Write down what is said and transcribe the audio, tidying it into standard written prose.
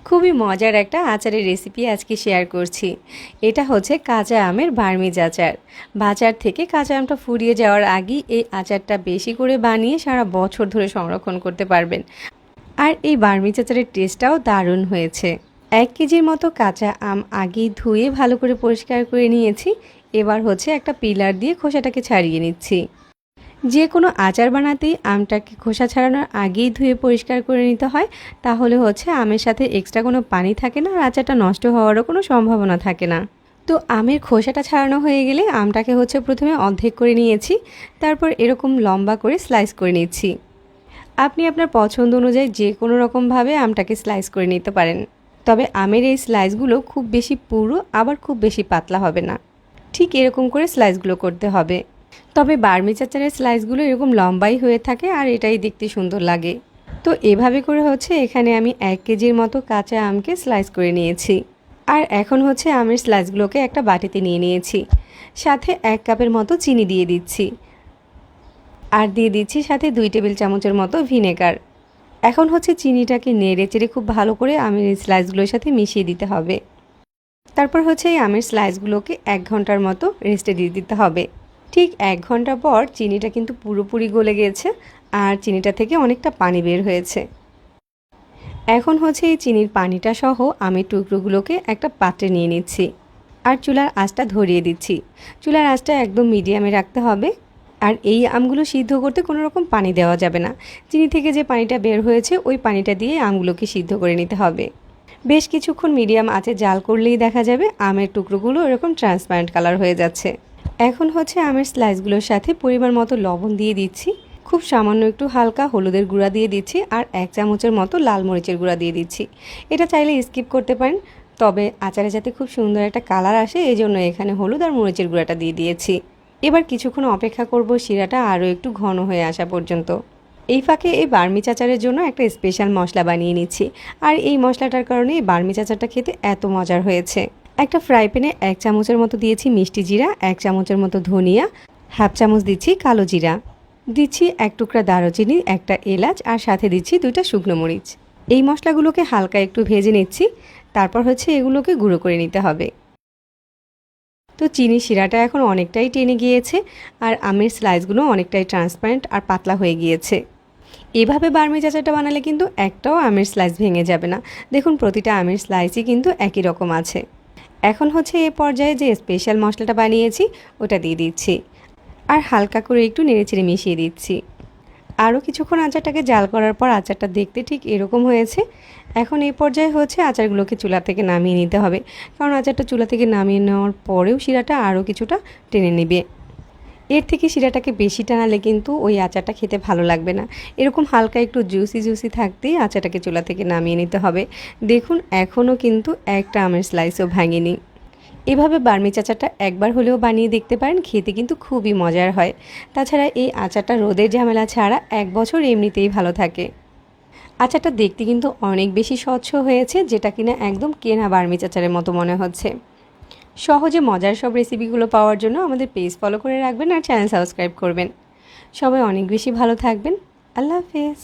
খুবই মজার একটা আচারের রেসিপি আজকে শেয়ার করছি। এটা হচ্ছে কাঁচা আমের বার্মিজ আচার। বাজার থেকে কাঁচা আমটা ফুরিয়ে যাওয়ার আগেই এই আচারটা বেশি করে বানিয়ে সারা বছর ধরে সংরক্ষণ করতে পারবেন। আর এই বার্মিজ আচারের টেস্টটাও দারুণ হয়েছে। 1 কেজির মতো কাঁচা আম আগেই ধুয়ে ভালো করে পরিষ্কার করে নিয়েছি। এবার হচ্ছে একটা পিলার দিয়ে খোসাটাকে ছাড়িয়ে নিচ্ছি। যে কোনো আচার বানাতেই আমটাকে খোসা ছাড়ানোর আগেই ধুয়ে পরিষ্কার করে নিতে হয়, তাহলে হচ্ছে আমের সাথে এক্সট্রা কোনো পানি থাকে না আর আচারটা নষ্ট হওয়ারও কোনো সম্ভাবনা থাকে না। তো আমের খোসাটা ছাড়ানো হয়ে গেলে আমটাকে হচ্ছে প্রথমে অর্ধেক করে নিয়েছি, তারপর এরকম লম্বা করে স্লাইস করে নিচ্ছি। আপনি আপনার পছন্দ অনুযায়ী যে কোনো রকমভাবে আমটাকে স্লাইস করে নিতে পারেন, তবে আমের এই স্লাইসগুলো খুব বেশি পুরু আবার খুব বেশি পাতলা হবে না, ঠিক এরকম করে স্লাইসগুলো করতে হবে। তবে বার্মিজ আচারের স্লাইসগুলো এরকম লম্বাই হয়ে থাকে আর এটাই দেখতে সুন্দর লাগে। তো এভাবে করে হচ্ছে এখানে আমি 1 কেজির মতো কাঁচা আমকে স্লাইস করে নিয়েছি। আর এখন হচ্ছে আমের স্লাইসগুলোকে একটা বাটিতে নিয়ে নিয়েছি। সাথে 1 কাপের মতো চিনি দিয়ে দিচ্ছি, আর দিয়ে দিচ্ছি সাথে 2 টেবিল চামচের মতো ভিনেগার। এখন হচ্ছে চিনিটাকে নেড়ে চেড়ে খুব ভালো করে আমের স্লাইসগুলোর সাথে মিশিয়ে দিতে হবে। তারপর হচ্ছে এই আমের স্লাইসগুলোকে 1 ঘন্টার মতো রেস্টে দিয়ে দিতে হবে। ঠিক 1 ঘন্টা পর চিনিটা কিন্তু পুরোপুরি গলে গেছে আর চিনিটা থেকে অনেকটা পানি বের হয়েছে। এখন হচ্ছে এই চিনির পানিটা সহ আমের টুকরোগুলোকে একটা পাত্রে নিয়ে নিচ্ছি আর চুলার আঁচটা ধরিয়ে দিচ্ছি। চুলার আঁচটা একদম মিডিয়ামে রাখতে হবে। আর এই আমগুলো সিদ্ধ করতে কোনো রকম পানি দেওয়া যাবে না। চিনি থেকে যে পানিটা বের হয়েছে ওই পানিটা দিয়ে আমগুলোকে সিদ্ধ করে নিতে হবে। বেশ কিছুক্ষণ মিডিয়াম আঁচে জাল করলেই দেখা যাবে আমের টুকরোগুলো এরকম ট্রান্সপারেন্ট কালার হয়ে যাচ্ছে। এখন হচ্ছে আমের স্লাইসগুলোর সাথে পরিমাণ মতো লবণ দিয়ে দিচ্ছি, খুব সামান্য একটু হালকা হলুদের গুঁড়া দিয়ে দিচ্ছি আর 1 চামচের মতো লাল মরিচের গুঁড়া দিয়ে দিচ্ছি। এটা চাইলে স্কিপ করতে পারেন, তবে আচারে যাতে খুব সুন্দর একটা কালার আসে এই জন্য এখানে হলুদ আর মরিচের গুঁড়াটা দিয়ে দিয়েছি। এবার কিছুক্ষণ অপেক্ষা করব শিরাটা আরও একটু ঘন হয়ে আসা পর্যন্ত। এই ফাঁকে এই বার্মিজ আচারের জন্য একটা স্পেশাল মশলা বানিয়ে নিচ্ছি, আর এই মশলাটার কারণে এই বার্মিজ আচারটা খেতে এত মজার হয়েছে। একটা ফ্রাই প্যানে 1 চামচের মতো দিয়েছি মিষ্টি জিরা, 1 চামচের মতো ধনিয়া, হাফ চামচ দিচ্ছি কালো জিরা, দিচ্ছি 1 টুকরা দারুচিনি, একটা এলাচ আর সাথে দিচ্ছি 2টা শুকনো মরিচ। এই মশলাগুলোকে হালকা একটু ভেজে নিচ্ছি, তারপর হচ্ছে এগুলোকে গুঁড়ো করে নিতে হবে। তো চিনি শিরাটা এখন অনেকটাই টেনে গিয়েছে আর আমের স্লাইসগুলো অনেকটাই ট্রান্সপারেন্ট আর পাতলা হয়ে গিয়েছে। এভাবে বার্মিজ আচারটা বানালে কিন্তু একটাও আমের স্লাইস ভেঙে যাবে না। দেখুন প্রতিটা আমের স্লাইসই কিন্তু একই রকম আছে। এখন হচ্ছে এই পর্যায়ে যে স্পেশাল মশলাটা বানিয়েছি ওটা দিয়ে দিচ্ছি আর হালকা করে একটু নেড়েচেড়ে মিশিয়ে দিচ্ছি। আরও কিছুক্ষণ আচারটাকে জাল করার পর আচারটা দেখতে ঠিক এরকম হয়েছে। এখন এই পর্যায়ে হচ্ছে আচারগুলোকে চুলা থেকে নামিয়ে নিতে হবে, কারণ আচারটা চুলা থেকে নামিয়ে নেওয়ার পরেও শিরাটা আরও কিছুটা টেনে নেবে। এর থেকে শিরাটাকে বেশি টানালে কিন্তু ওই আচারটা খেতে ভালো লাগবে না। এরকম হালকা একটু জুসি থাকতেই আচারটাকে চুলা থেকে নামিয়ে নিতে হবে। দেখুন এখনও কিন্তু একটা আমের স্লাইসও ভাঙেনি। এভাবে বার্মিজ আচারটা একবার হলেও বানিয়ে দেখতে পারেন, খেতে কিন্তু খুবই মজার হয়। তাছাড়া এই আচারটা রোদের ঝামেলা ছাড়া 1 বছর এমনিতেই ভালো থাকে। আচারটা দেখতে কিন্তু অনেক বেশি স্বচ্ছ হয়েছে, যেটা কিনা একদম কেনা বার্মিজ আচারের মতো মনে হচ্ছে। সহজে মজার সব রেসিপিগুলো পাওয়ার জন্য আমাদের পেজ ফলো করে রাখবেন আর চ্যানেল সাবস্ক্রাইব করবেন। সবাই অনেক বেশি ভালো থাকবেন। আল্লাহ হাফেজ।